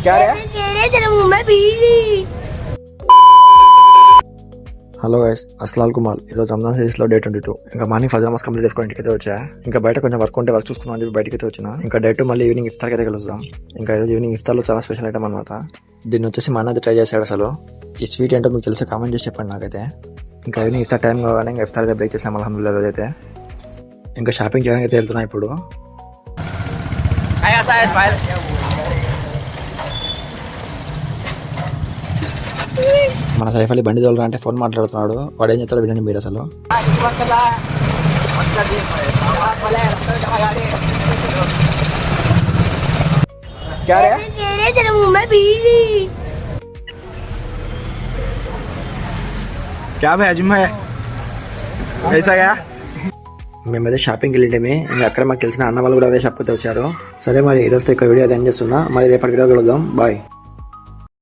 क्या रे? Hello guys, Aslal Kumar. ఈరోజు రంజాన్ సిరీస్లో డే 22. ఇంకా మార్నింగ్ ఫజర్ నమాజ్ కంప్లీట్ చేసుకొని ఇంటికి అయితే వచ్చా. ఇంకా బయట కొంచెం వర్క్ ఉంటే వర్క్ చూసుకుందాం అని చెప్పి బయటకి అయితే వచ్చిన. ఇంకా డే 2 మళ్ళీ ఈవినింగ్ ఇఫ్తార్కి అయితే కలుద్దాం. ఇంకా ఈరోజు ఈవినింగ్ ఇఫ్తార్లో చాలా స్పెషల్ ఐటమ్ అనమాట. దీన్ని వచ్చేసి మా అన్నది ట్రై చేశాడు. అసలు ఈ స్వీట్ ఏంటో మీకు తెలిసి కామెంట్ చేసి చెప్పండి నాకైతే. ఇంకా ఈవినింగ్ ఇఫ్తార్ టైం కాగానే ఇంకా ఇఫ్తార్ అయితే బ్రేక్ చేసాం అల్హమ్దులిల్లాహ్. రోజు అయితే ఇంకా షాపింగ్ చేయడానికి అయితే వెళ్తున్నా ఇప్పుడు. మన సైఫ్ అలీ బండి తోలరా అంటే ఫోన్ మాట్లాడుతున్నాడు. వాడు ఏం చెప్తాడో వినండి మీరు అసలు. మేమైతే షాపింగ్కి వెళ్ళింటే ఇంకా అక్కడ మాకు తెలిసిన అన్న వాళ్ళు కూడా అదే షాప్ అయితే వచ్చారు. సరే మరి ఈరోజుతో ఇక్కడ వీడియో అయితే ఎండ్ చేస్తున్నా. మరి రేపటి వీడియో కలుద్దాం. బాయ్.